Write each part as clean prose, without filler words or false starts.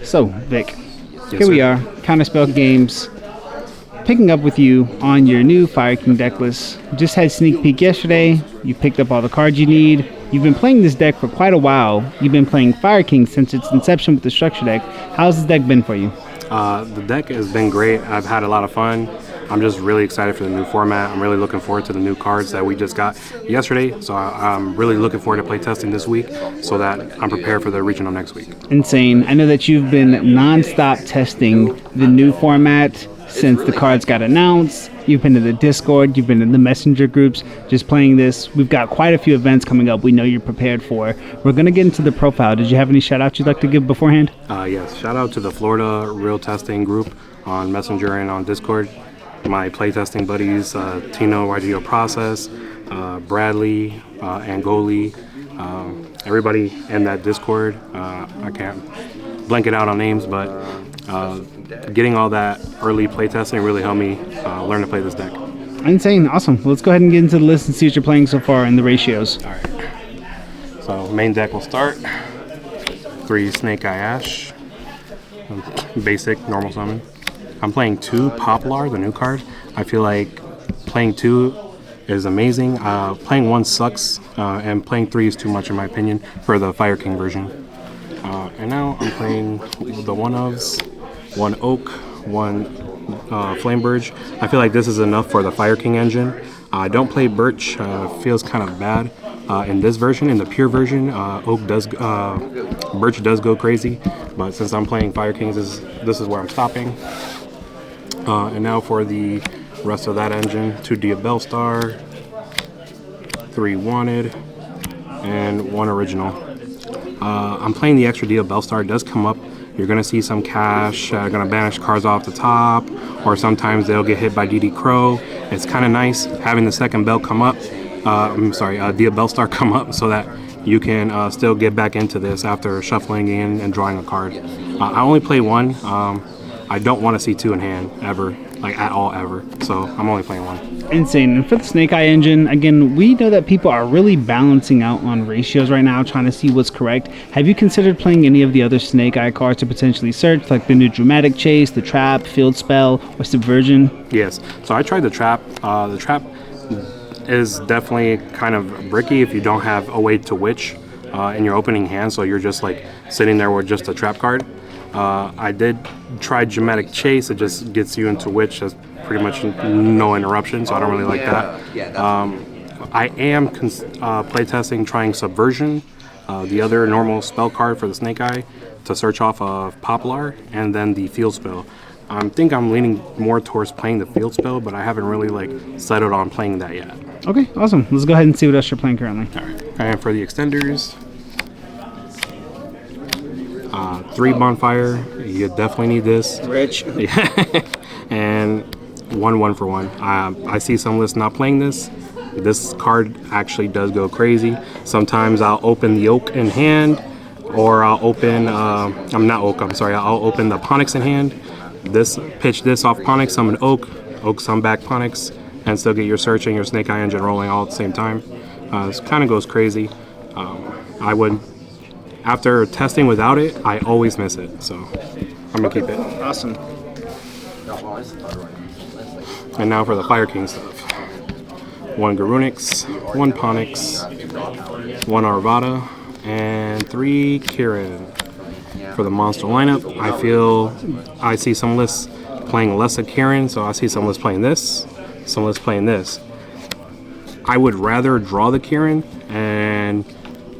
So, Vic, Yes, here we sir. are, Counterspell Games, picking up with you on your new Fire King deck list. Just had sneak peek yesterday. You picked up all the cards you need. You've been playing this deck for quite a while. You've been playing Fire King since its inception with the structure deck. How's this deck been for you? The deck has been great. I've had a lot of fun. I'm just really excited for the new format. I'm really looking forward to the new cards that we just got yesterday. So I'm really looking forward to play testing this week so that I'm prepared for the regional next week. Insane. I know that you've been non-stop testing the new format since the cards got announced. You've been to the Discord, you've been in the messenger groups, just playing this. We've got quite a few events coming up we know you're prepared for. We're going to get into the profile. Did you have any shout outs you'd like to give beforehand? Yes, shout out to the Florida Real Testing group on Messenger and on Discord. My playtesting buddies, Tino, YGO Process, Bradley, Angoli, everybody in that Discord. I can't blank it out on names, but getting all that early playtesting really helped me learn to play this deck. Insane. Awesome. Let's go ahead and get into the list and see what you're playing so far in the ratios. All right. So main deck will start. 3 Snake Eye Ash. Basic, normal summon. I'm playing 2 Poplar, the new card. I feel like playing 2 is amazing. Playing 1 sucks, and playing 3 is too much in my opinion for the Fire King version. And now I'm playing the 1-ofs, 1 Oak, 1 Flame Birch. I feel like this is enough for the Fire King engine. I don't play Birch, feels kind of bad. In this version, in the pure version, Birch does go crazy, but since I'm playing Fire Kings, this is where I'm stopping. And now for the rest of that engine, 2 Diabellstar, 3 Wanted, and 1 Original. I'm playing the extra Diabellstar. It does come up. You're going to see some cash, going to banish cards off the top, or sometimes they'll get hit by DD Crow. It's kind of nice having the second bell come up. Diabellstar come up so that you can still get back into this after shuffling in and drawing a card. I only play 1. I don't want to see 2 in hand ever, like at all ever. So I'm only playing 1. Insane. And for the Snake Eye engine, again, we know that people are really balancing out on ratios right now, trying to see what's correct. Have you considered playing any of the other Snake Eye cards to potentially search, like the new Dramatic Chase, the Trap, Field Spell, or Subversion? Yes. So I tried the Trap. The Trap is definitely kind of bricky if you don't have a way to witch in your opening hand, so you're just like sitting there with just a trap card. I did try Dramatic Chase. It just gets you into witch. That's pretty much no interruption, so I don't really like that. I am playtesting trying Subversion, the other normal spell card for the Snake Eye, to search off of Poplar, and then the Field Spell. I think I'm leaning more towards playing the Field Spell, but I haven't really settled on playing that yet. Okay, awesome. Let's go ahead and see what else you're playing currently. All right. And for the extenders, 3 Bonfire. You definitely need this. Rich. And 1 for 1. I see some lists not playing this. This card actually does go crazy. Sometimes I'll open the Oak in hand, or I'll open I'll open the Ponix in hand. Pitch this off Ponix, summon Oak, summon back Ponix, and still get your search and your Snake Eye engine rolling all at the same time. This kind of goes crazy. After testing without it, I always miss it, so I'm gonna keep it. Awesome. And now for the Fire King stuff. 1 Garunix, 1 Ponix, 1 Arvada, and 3 Kirin. For the monster lineup, I see some lists playing less of Kirin, so I see some lists playing this, some lists playing this. I would rather draw the Kirin and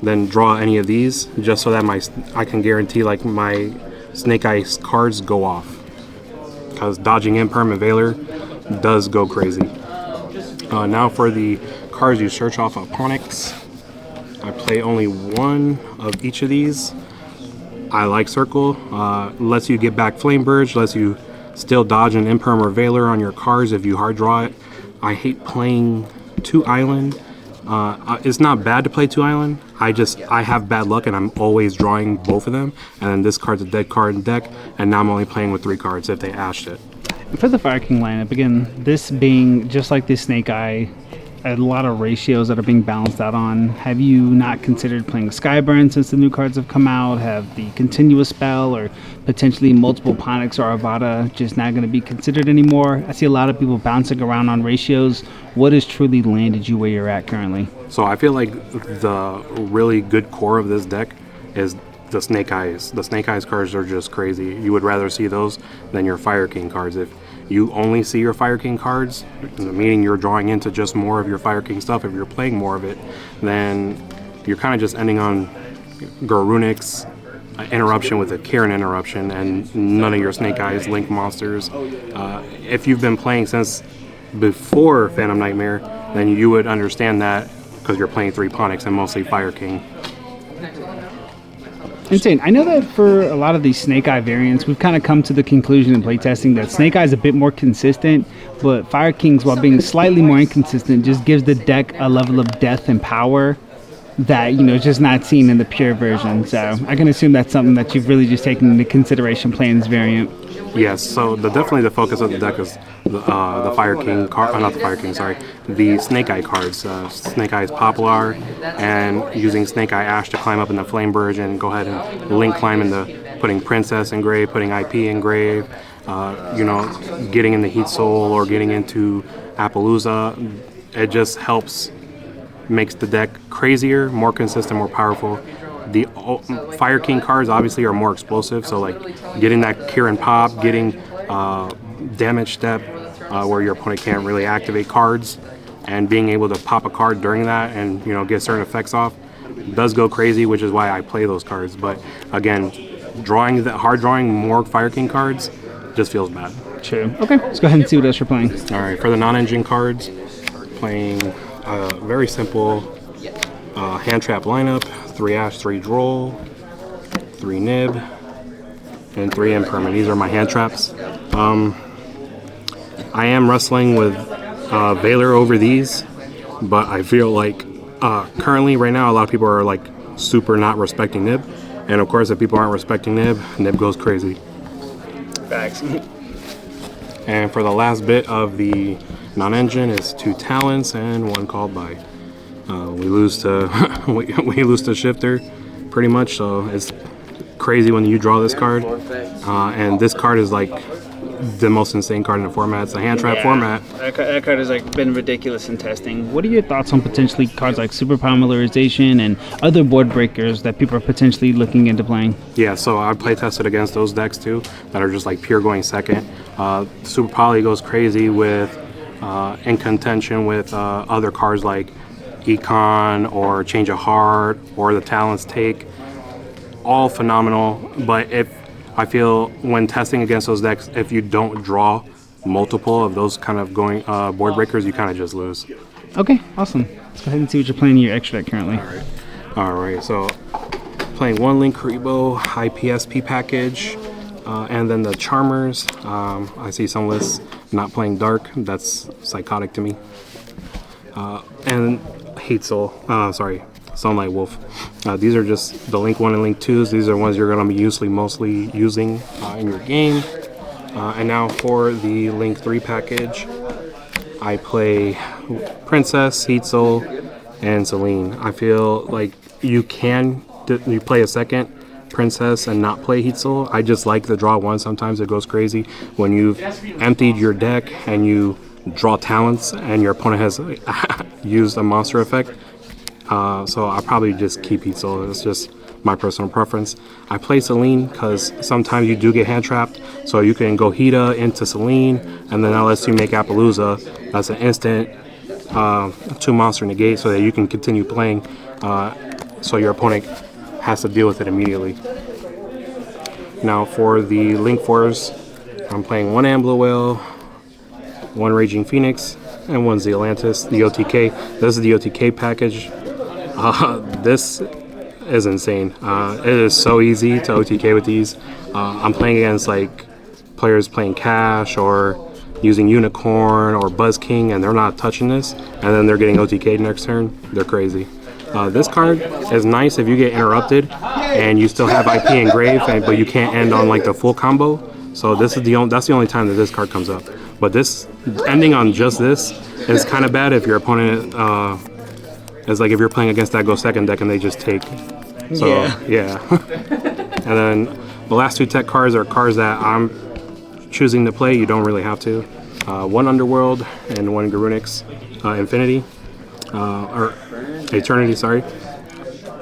then draw any of these, just so that I can guarantee like my Snake Eye cards go off. Because dodging Imperm and Veiler does go crazy. Now for the cards you search off of Ponix. I play only 1 of each of these. I like Circle. Lets you get back Flame Birch, lets you still dodge an Imperm or Veiler on your cards if you hard draw it. I hate playing 2 Island. It's not bad to play 2 Island. I have bad luck and I'm always drawing both of them. And then this card's a dead card in deck, and now I'm only playing with 3 cards if they ashed it. For the Fire King lineup, again, this being just like the Snake Eye a lot of ratios that are being balanced out on. Have you not considered playing Skyburn since the new cards have come out? Have the continuous spell or potentially multiple Ponyx or Arvada just not going to be considered anymore? I see a lot of people bouncing around on ratios. What has truly landed you where you're at currently? So I feel like the really good core of this deck is the Snake Eyes. The Snake Eyes cards are just crazy. You would rather see those than your Fire King cards. If you only see your Fire King cards, meaning you're drawing into just more of your Fire King stuff, if you're playing more of it, then you're kind of just ending on Garunix interruption with a Kieran interruption and none of your Snake Eyes Link monsters. If you've been playing since before Phantom Nightmare, then you would understand that because you're playing 3 Ponyx and mostly Fire King. Insane. I know that for a lot of these Snake Eye variants, we've kind of come to the conclusion in playtesting that Snake Eye is a bit more consistent, but Fire Kings, while being slightly more inconsistent, just gives the deck a level of depth and power that, is just not seen in the pure version. So I can assume that's something that you've really just taken into consideration playing this variant. Yes, so definitely the focus of the deck is the Fire King card, not the Fire King, sorry, the Snake Eye cards. Snake Eye's Poplar, and using Snake Eye Ash to climb up in the Flame Burge and go ahead and link climb into putting Princess in grave, putting IP in grave, getting in the Heat Soul or getting into Appaloosa. It just helps, makes the deck crazier, more consistent, more powerful. The Fire King cards obviously are more explosive, so like getting that Kieran pop, getting damage step where your opponent can't really activate cards, and being able to pop a card during that and get certain effects off does go crazy, which is why I play those cards. But again, hard drawing more Fire King cards just feels bad. True. Okay, let's go ahead and see what else you're playing. All right, for the non-engine cards, playing very simple hand trap lineup: 3 Ash, 3 Droll, 3 Nib, and 3 Impermanent. These are my hand traps. I am wrestling with Valor over these, but I feel like currently right now a lot of people are like super not respecting Nib, and of course if people aren't respecting Nib goes crazy. Facts. And for the last bit of the non-engine is 2 Talents and 1 Called By. We lose to we lose to Shifter pretty much, so it's crazy when you draw this card. And this card is like the most insane card in the format. It's a hand trap format. That card has been ridiculous in testing. What are your thoughts on potentially cards like Super Polymerization and other board breakers that people are potentially looking into playing? Yeah, so I play tested against those decks too that are just like pure going second. Super Poly goes crazy with in contention with other cards like Econ or Change of Heart or the Talents Take. All phenomenal, but I feel when testing against those decks, if you don't draw multiple of those kind of going board breakers, you kind of just lose. Okay, awesome. Let's go ahead and see what you're playing in your extra deck currently. All right. So playing 1 Link Karibo, high PSP package, and then the Charmers. I see some lists not playing Dark. That's psychotic to me. And Hate Soul. Sunlight Wolf. These are just the Link 1 and Link 2s. These are ones you're going to be mostly using in your game. And now for the Link 3 package, I play Princess, Heat Soul, and Celine. I feel like you play a second Princess and not play Heat Soul. I just like the draw one. Sometimes it goes crazy when you've emptied your deck and you draw talents and your opponent has used a monster effect. So I'll probably just keep Heat Soul. It's just my personal preference. I play Celine because sometimes you do get hand trapped, so you can go Hida into Celine, and then unless you make Appaloosa, that's an instant 2 monster negate, so that you can continue playing. So your opponent has to deal with it immediately. Now for the Link 4s, I'm playing 1 Ambler Whale, 1 Raging Phoenix, and 1 Zealantis, the OTK. This is the OTK package. This is insane. It is so easy to OTK with these. I'm playing against like players playing Cash or using Unicorn or Buzz King, and they're not touching this, and then they're getting OTK'd next turn. They're crazy. This card is nice if you get interrupted and you still have IP and Grave, but you can't end on like the full combo. So this is that's the only time that this card comes up. But this ending on just this is kind of bad if your opponent is like if you're playing against that go second deck and they just take. So yeah. And then the last 2 tech cards are cards that I'm choosing to play. You don't really have to. 1 Underworld and 1 Garunix Infinity or Eternity. Sorry.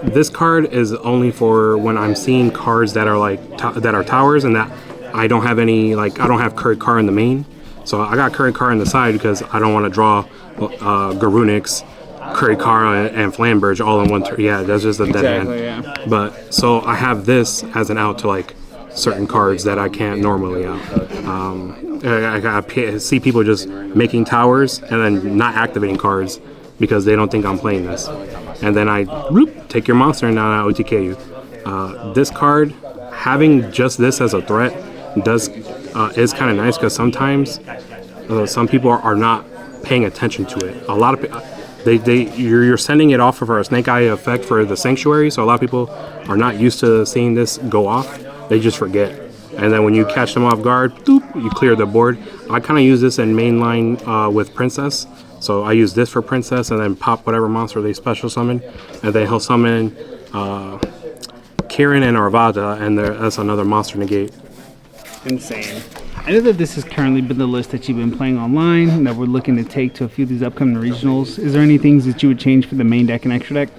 This card is only for when I'm seeing cards that are like that are towers and that I don't have any, like I don't have Curry Carr in the main. So I got Curry Carr in the side because I don't want to draw Garunix, Curry Carr, and Flamberge all in one turn. Yeah, that's just a dead end. Yeah. But so I have this as an out to like certain cards that I can't normally out. I see people just making towers and then not activating cards because they don't think I'm playing this. And then I take your monster and now I OTK you. This card, having just this as a threat, is kind of nice because sometimes some people are not paying attention to it. A lot of you're sending it off for a Snake Eye effect for the Sanctuary, so a lot of people are not used to seeing this go off. They just forget. And then when you catch them off guard, boop, you clear the board. I kind of use this in mainline with Princess. So I use this for Princess and then pop whatever monster they special summon. And then he'll summon Kieran and Arvada, and that's another monster negate. Insane. I know that this has currently been the list that you've been playing online, that we're looking to take to a few of these upcoming regionals. Is there any things that you would change for the main deck and extra deck?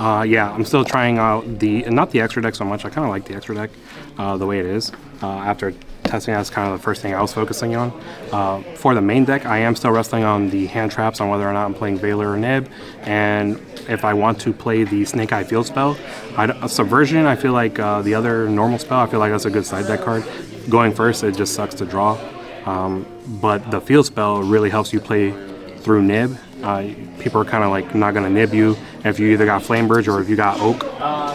Yeah, I'm still trying out not the extra deck so much. I kind of like the extra deck the way it is. After testing, that's kind of the first thing I was focusing on. For the main deck, I am still wrestling on the hand traps on whether or not I'm playing Valor or Nib. And if I want to play the Snake Eye Field spell, Subversion, I feel like the other normal spell, I feel like that's a good side deck card. Going first, it just sucks to draw. But the field spell really helps you play through Nib. People are kind of like not going to nib you if you either got Flamberge or if you got Oak.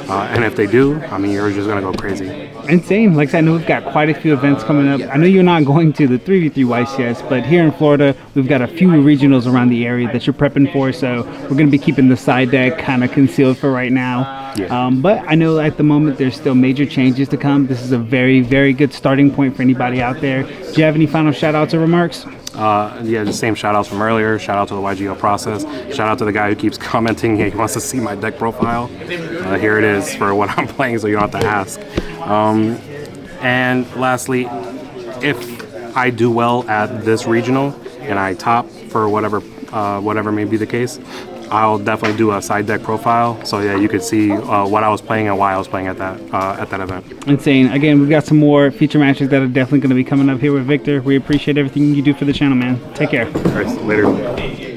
And if they do, I mean, you're just going to go crazy. Insane. Like I said, I know we've got quite a few events coming up. I know you're not going to the 3v3 YCS, but here in Florida, we've got a few regionals around the area that you're prepping for. So we're going to be keeping the side deck kind of concealed for right now. Yeah. But I know at the moment there's still major changes to come. This is a very, very good starting point for anybody out there. Do you have any final shout outs or remarks? Yeah, the same shout outs from earlier. Shout out to the YGO process. Shout out to the guy who keeps commenting he wants to see my deck profile. Here it is for what I'm playing, so you don't have to ask. And lastly, if I do well at this regional and I top for whatever may be the case, I'll definitely do a side deck profile, so yeah, you could see what I was playing and why I was playing at that event. Insane. Again, we've got some more feature matches that are definitely going to be coming up here with Victor. We appreciate everything you do for the channel, man. Take care. All right, later.